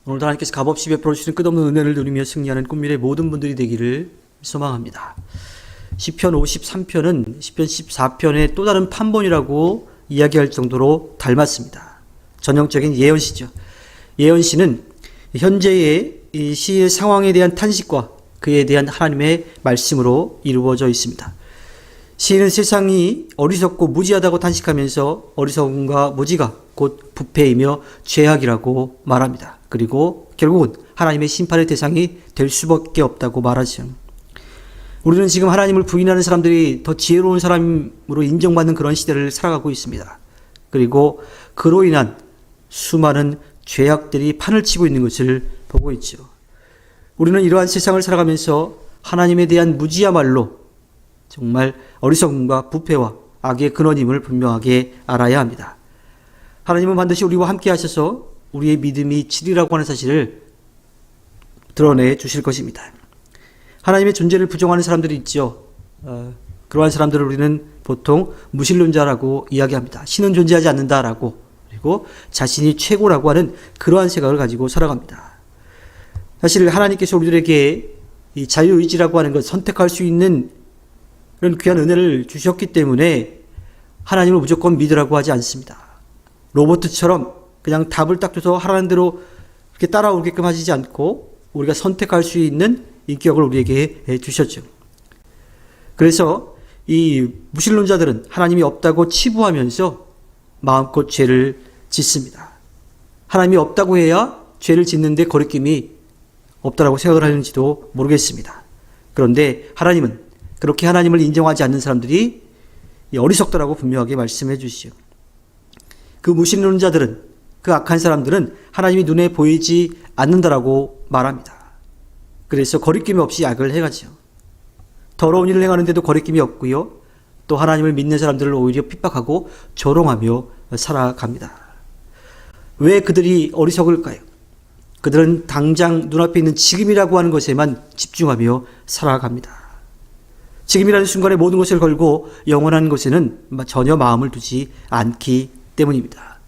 오늘도 하나님께서 값없이 베풀어 주시는 끝없는 은혜를 누리며 승리하는 꿈미래 모든 분들이 되기를 소망합니다. 시편 53편은 시편 14편의 또 다른 판본이라고 이야기할 정도로 닮았습니다. 전형적인 예언시죠. 예언시는 현재의 이 시의 상황에 대한 탄식과 그에 대한 하나님의 말씀으로 이루어져 있습니다. 시인은 세상이 어리석고 무지하다고 탄식하면서 어리석음과 무지가 곧 부패이며 죄악이라고 말합니다. 그리고 결국은 하나님의 심판의 대상이 될 수밖에 없다고 말하죠. 우리는 지금 하나님을 부인하는 사람들이 더 지혜로운 사람으로 인정받는 그런 시대를 살아가고 있습니다. 그리고 그로 인한 수많은 죄악들이 판을 치고 있는 것을 보고 있죠. 우리는 이러한 세상을 살아가면서 하나님에 대한 무지야말로 정말 어리석음과 부패와 악의 근원임을 분명하게 알아야 합니다. 하나님은 반드시 우리와 함께 하셔서 우리의 믿음이 진리라고 하는 사실을 드러내 주실 것입니다. 하나님의 존재를 부정하는 사람들이 있죠. 그러한 사람들을 우리는 보통 무신론자라고 이야기합니다. 신은 존재하지 않는다라고, 그리고 자신이 최고라고 하는 그러한 생각을 가지고 살아갑니다. 사실 하나님께서 우리들에게 이 자유의지라고 하는 것, 선택할 수 있는 그런 귀한 은혜를 주셨기 때문에 하나님을 무조건 믿으라고 하지 않습니다. 로봇처럼 그냥 답을 딱 줘서 하라는 대로 그렇게 따라오게끔 하시지 않고 우리가 선택할 수 있는 인격을 우리에게 주셨죠. 그래서 이 무신론자들은 하나님이 없다고 치부하면서 마음껏 죄를 짓습니다. 하나님이 없다고 해야 죄를 짓는데 거리낌이 없다라고 생각을 하는지도 모르겠습니다. 그런데 하나님은 그렇게 하나님을 인정하지 않는 사람들이 어리석다라고 분명하게 말씀해 주시죠. 그 무신론자들은, 그 악한 사람들은 하나님이 눈에 보이지 않는다라고 말합니다. 그래서 거리낌이 없이 악을 행하죠. 더러운 일을 행하는데도 거리낌이 없고요. 또 하나님을 믿는 사람들을 오히려 핍박하고 조롱하며 살아갑니다. 왜 그들이 어리석을까요? 그들은 당장 눈앞에 있는 지금이라고 하는 것에만 집중하며 살아갑니다. 지금이라는 순간에 모든 것을 걸고 영원한 것에는 전혀 마음을 두지 않기 때문입니다.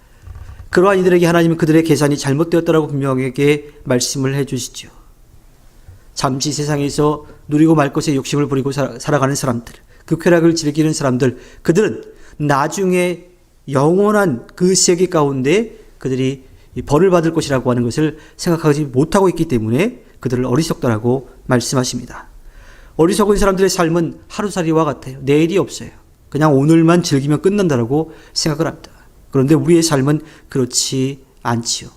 그러한 이들에게 하나님은 그들의 계산이 잘못되었다라고 분명하게 말씀을 해주시죠. 잠시 세상에서 누리고 말 것에 욕심을 부리고 살아가는 사람들, 그 쾌락을 즐기는 사람들, 그들은 나중에 영원한 그 세계 가운데 그들이 벌을 받을 것이라고 하는 것을 생각하지 못하고 있기 때문에 그들을 어리석다라고 말씀하십니다. 어리석은 사람들의 삶은 하루살이와 같아요. 내일이 없어요. 그냥 오늘만 즐기면 끝난다라고 생각을 합니다. 그런데 우리의 삶은 그렇지 않지요.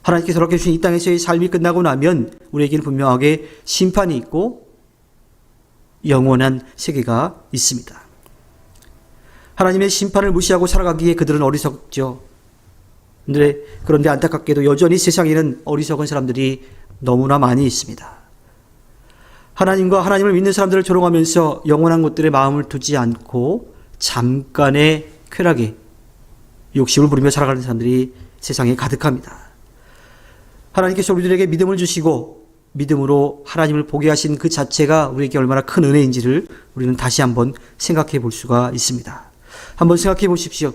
하나님께서 그렇게 주신 이 땅에서의 삶이 끝나고 나면 우리에게는 분명하게 심판이 있고 영원한 세계가 있습니다. 하나님의 심판을 무시하고 살아가기에 그들은 어리석죠. 그런데 안타깝게도 여전히 세상에는 어리석은 사람들이 너무나 많이 있습니다. 하나님과 하나님을 믿는 사람들을 조롱하면서 영원한 것들에 마음을 두지 않고 잠깐의 쾌락에 욕심을 부리며 살아가는 사람들이 세상에 가득합니다. 하나님께서 우리들에게 믿음을 주시고 믿음으로 하나님을 보게 하신 그 자체가 우리에게 얼마나 큰 은혜인지를 우리는 다시 한번 생각해 볼 수가 있습니다. 한번 생각해 보십시오.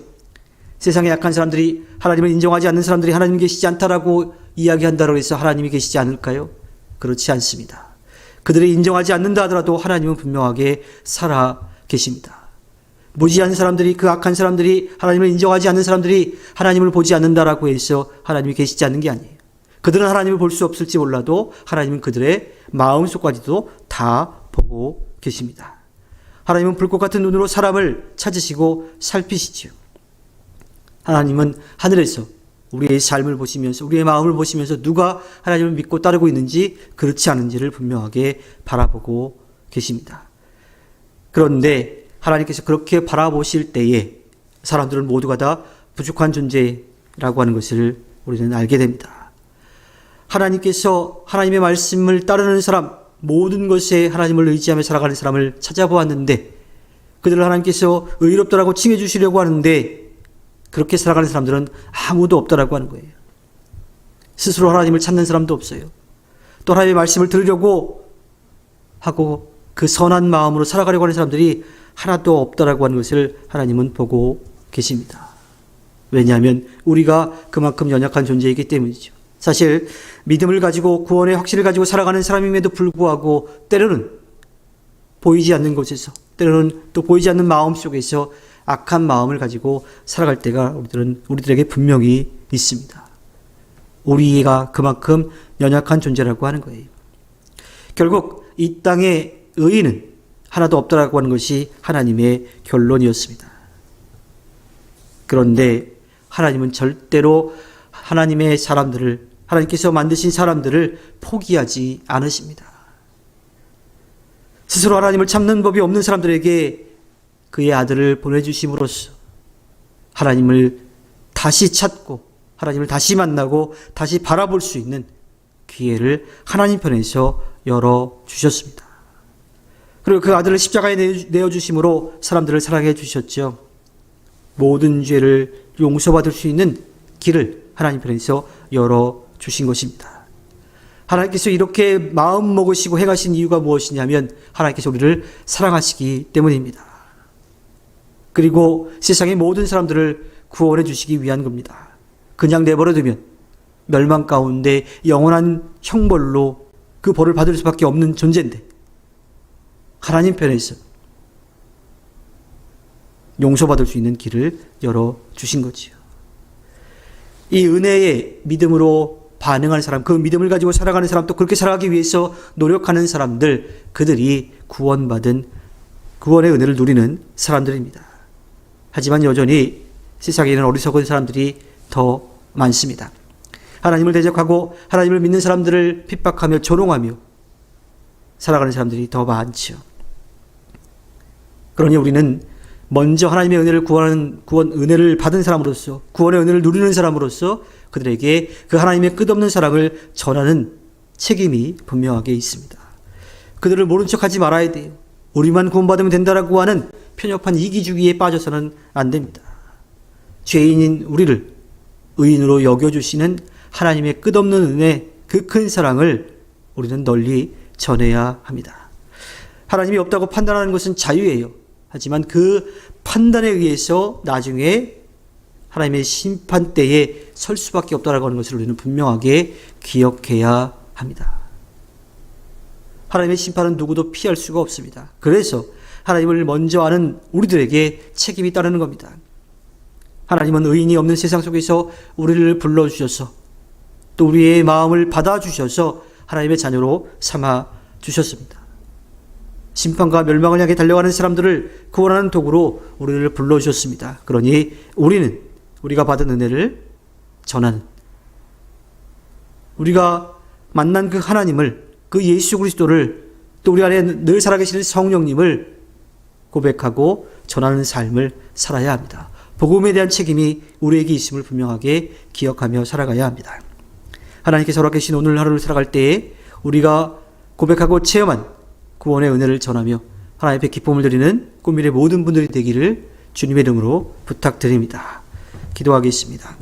세상에 약한 사람들이, 하나님을 인정하지 않는 사람들이 하나님 계시지 않다라고 이야기한다고 해서 하나님이 계시지 않을까요? 그렇지 않습니다. 그들이 인정하지 않는다 하더라도 하나님은 분명하게 살아 계십니다. 무지한 사람들이, 그 악한 사람들이, 하나님을 인정하지 않는 사람들이 하나님을 보지 않는다라고 해서 하나님이 계시지 않는 게 아니에요. 그들은 하나님을 볼 수 없을지 몰라도 하나님은 그들의 마음속까지도 다 보고 계십니다. 하나님은 불꽃 같은 눈으로 사람을 찾으시고 살피시지요. 하나님은 하늘에서 우리의 삶을 보시면서, 우리의 마음을 보시면서 누가 하나님을 믿고 따르고 있는지 그렇지 않은지를 분명하게 바라보고 계십니다. 그런데 하나님께서 그렇게 바라보실 때에 사람들은 모두가 다 부족한 존재라고 하는 것을 우리는 알게 됩니다. 하나님께서 하나님의 말씀을 따르는 사람, 모든 것에 하나님을 의지하며 살아가는 사람을 찾아보았는데 그들을 하나님께서 의롭다라고 칭해 주시려고 하는데 그렇게 살아가는 사람들은 아무도 없다라고 하는 거예요. 스스로 하나님을 찾는 사람도 없어요. 또 하나님의 말씀을 들으려고 하고 그 선한 마음으로 살아가려고 하는 사람들이 하나도 없다라고 하는 것을 하나님은 보고 계십니다. 왜냐하면 우리가 그만큼 연약한 존재이기 때문이죠. 사실 믿음을 가지고 구원의 확신을 가지고 살아가는 사람임에도 불구하고 때로는 보이지 않는 곳에서, 때로는 또 보이지 않는 마음 속에서 악한 마음을 가지고 살아갈 때가 우리들에게 분명히 있습니다. 우리가 그만큼 연약한 존재라고 하는 거예요. 결국 이 땅에 의인은 하나도 없다라고 하는 것이 하나님의 결론이었습니다. 그런데 하나님은 절대로 하나님의 사람들을, 하나님께서 만드신 사람들을 포기하지 않으십니다. 스스로 하나님을 참는 법이 없는 사람들에게 그의 아들을 보내주심으로써 하나님을 다시 찾고 하나님을 다시 만나고 다시 바라볼 수 있는 기회를 하나님 편에서 열어주셨습니다. 그리고 그 아들을 십자가에 내어주심으로 사람들을 사랑해 주셨죠. 모든 죄를 용서받을 수 있는 길을 하나님 편에서 열어주신 것입니다. 하나님께서 이렇게 마음 먹으시고 행하신 이유가 무엇이냐면 하나님께서 우리를 사랑하시기 때문입니다. 그리고 세상의 모든 사람들을 구원해 주시기 위한 겁니다. 그냥 내버려두면 멸망 가운데 영원한 형벌로 그 벌을 받을 수밖에 없는 존재인데 하나님 편에서 용서받을 수 있는 길을 열어주신 거지요. 이 은혜에 믿음으로 반응하는 사람, 그 믿음을 가지고 살아가는 사람, 또 그렇게 살아가기 위해서 노력하는 사람들, 그들이 구원받은 구원의 은혜를 누리는 사람들입니다. 하지만 여전히 세상에는 어리석은 사람들이 더 많습니다. 하나님을 대적하고 하나님을 믿는 사람들을 핍박하며 조롱하며 살아가는 사람들이 더 많죠. 그러니 우리는 먼저 하나님의 은혜를 은혜를 받은 사람으로서, 구원의 은혜를 누리는 사람으로서 그들에게 그 하나님의 끝없는 사랑을 전하는 책임이 분명하게 있습니다. 그들을 모른 척하지 말아야 돼요. 우리만 구원받으면 된다라고 하는 편협한 이기주의에 빠져서는 안 됩니다. 죄인인 우리를 의인으로 여겨주시는 하나님의 끝없는 은혜, 그 큰 사랑을 우리는 널리 전해야 합니다. 하나님이 없다고 판단하는 것은 자유예요. 하지만 그 판단에 의해서 나중에 하나님의 심판대에 설 수밖에 없다라고 하는 것을 우리는 분명하게 기억해야 합니다. 하나님의 심판은 누구도 피할 수가 없습니다. 그래서 하나님을 먼저 아는 우리들에게 책임이 따르는 겁니다. 하나님은 의인이 없는 세상 속에서 우리를 불러주셔서 또 우리의 마음을 받아주셔서 하나님의 자녀로 삼아주셨습니다. 심판과 멸망을 향해 달려가는 사람들을 구원하는 도구로 우리를 불러주셨습니다. 그러니 우리는 우리가 받은 은혜를 전하는, 우리가 만난 그 하나님을, 그 예수 그리스도를, 또 우리 안에 늘 살아계시는 성령님을 고백하고 전하는 삶을 살아야 합니다. 복음에 대한 책임이 우리에게 있음을 분명하게 기억하며 살아가야 합니다. 하나님께서 허락하신 오늘 하루를 살아갈 때에 우리가 고백하고 체험한 구원의 은혜를 전하며 하나님 앞에 기쁨을 드리는 꿈미래 모든 분들이 되기를 주님의 이름으로 부탁드립니다. 기도하겠습니다.